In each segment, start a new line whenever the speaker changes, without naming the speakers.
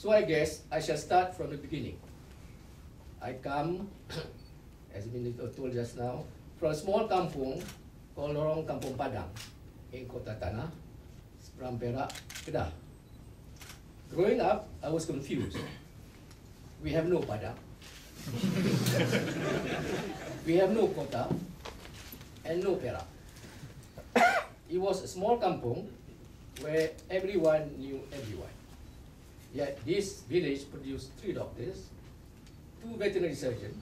So I guess I shall start from the beginning. I come, as Minister told just now, from a small kampung called Lorong Kampung Padang in Kota Tanah, Seberang Perak, Kedah. Growing up, I was confused. We have no Padang, we have no Kota, and no Perak. It was a small kampung where everyone knew everyone. Yet this village produced 3 doctors, 2 veterinary surgeons,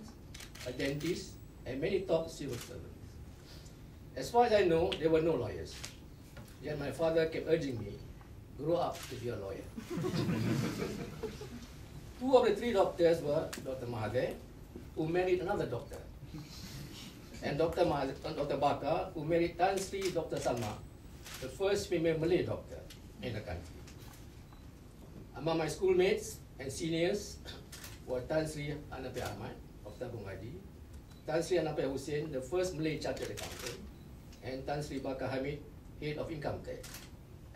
a dentist, and many top civil servants. As far as I know, there were no lawyers. Yet my father kept urging me, grow up to be a lawyer. 2 of the 3 doctors were Dr. Mahathir, who married another doctor, and Dr. Bakar, who married Tan Sri Dr. Salma, the first female Malay doctor in the country. Among my schoolmates and seniors were Tan Sri Anapi Ahmad of Tabung Adi, Tan Sri Anapi Hussein, the first Malay chartered accountant, and Tan Sri Bakar Hamid, head of income tax,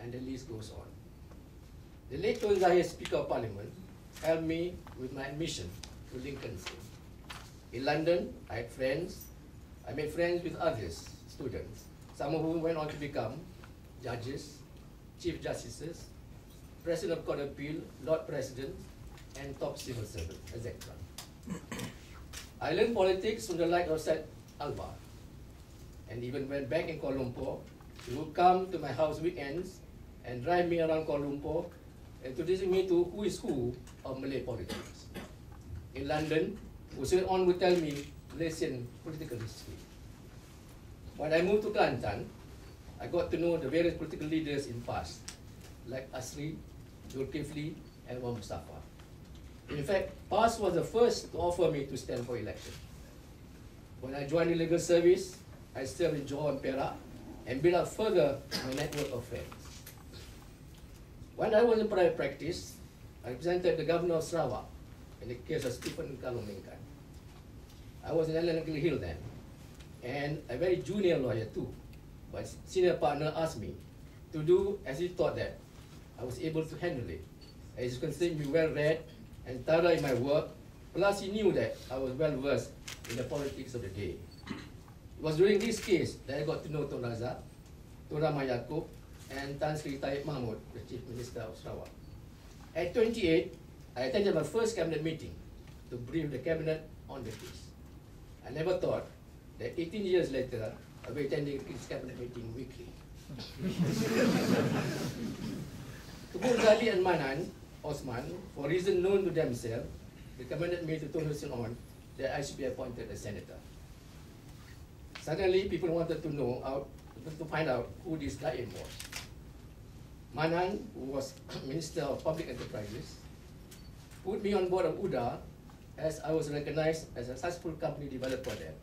and the list goes on. The late Tun Zahir, Speaker of Parliament, helped me with my admission to Lincoln's Inn. In London, I had friends. I made friends with others, students, some of whom went on to become judges, chief justices, president of Court of Appeal, Lord President, and top civil servants, etc. I learned politics from the likes of Syed Alba, and even when back in Kuala Lumpur, he would come to my house weekends and drive me around Kuala Lumpur, introducing me to who is who of Malay politics. In London, Hussein On would tell me Malaysian political history. When I moved to Kelantan, I got to know the various political leaders in past, like Asri, Zulkifli, and Wan Mustafa. In fact, PAS was the first to offer me to stand for election. When I joined the legal service, I served in Johor and Perak and built up further my network of friends. When I was in private practice, I represented the governor of Sarawak in the case of Stephen Kalumingkan. I was in Allen Hill then, and a very junior lawyer too, but senior partner asked me to do as he thought that I was able to handle it, as he considered me well-read and thorough in my work, plus he knew that I was well-versed in the politics of the day. It was during this case that I got to know Tun Razak, Tun Rahman Yaakob, and Tan Sri Taib Mahmud, the Chief Minister of Sarawak. At 28, I attended my first cabinet meeting to brief the cabinet on the case. I never thought that 18 years later, I'll be attending this cabinet meeting weekly. Kebun Zali and Manan, Osman, for reasons known to themselves, recommended me to Tun Hussein On that I should be appointed as senator. Suddenly, people wanted to know to find out who this Daim was. Manan, who was Minister of Public Enterprises, put me on board of UDA as I was recognized as a successful company developer there,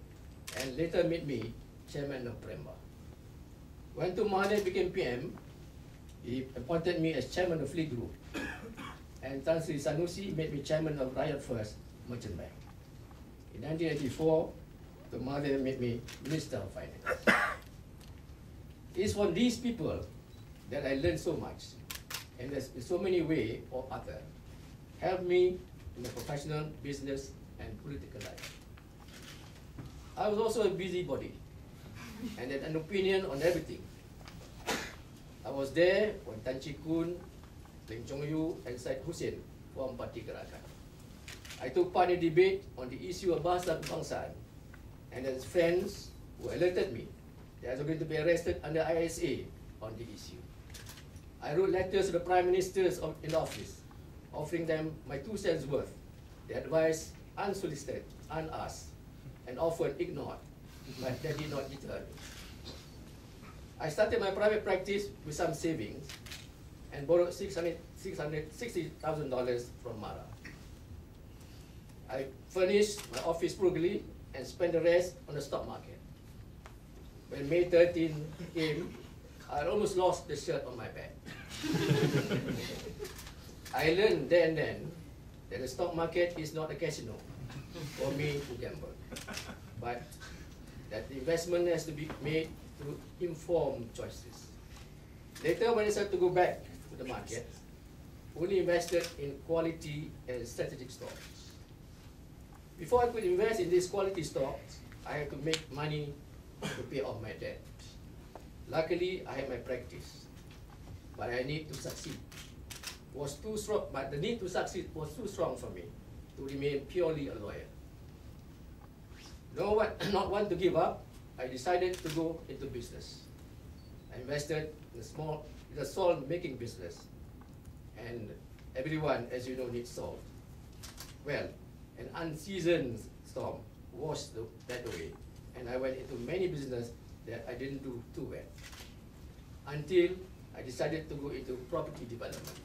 and later made me chairman of Premba. When Tun Mahathir became PM, he appointed me as chairman of Fleet Group, and Tan Sri Sanusi made me chairman of Rakyat First Merchant Bank. In 1984, Tun Mahathir made me Minister of Finance. It's from these people that I learned so much, and there's in so many ways or other, helped me in the professional, business, and political life. I was also a busybody, and had an opinion on everything. I was there when Tan Chee Koon, Lim Chong Yu, and Syed Hussein formed Parti Gerakan. I took part in debate on the issue of Bahasa Kebangsaan, and as friends who alerted me that I was going to be arrested under ISA on the issue. I wrote letters to the Prime Ministers in office, offering them my 2 cents worth. They advised unsolicited, unasked, and often ignored, but that did not deter me. I started my private practice with some savings and borrowed $660,000 from Mara. I furnished my office frugally and spent the rest on the stock market. When May 13 came, I almost lost the shirt on my back. I learned there and then that the stock market is not a casino for me to gamble, but that the investment has to be made through informed choices. Later, when I started to go back to the market, only invested in quality and strategic stocks. Before I could invest in these quality stocks, I had to make money to pay off my debt. Luckily, I had my practice, but I need to succeed. Was too strong, but the need to succeed was too strong for me to remain purely a lawyer. Not want to give up, I decided to go into business. I invested in a salt making business, and everyone, as you know, needs salt. Well, an unseasoned storm washed that away, and I went into many businesses that I didn't do too well, until I decided to go into property development.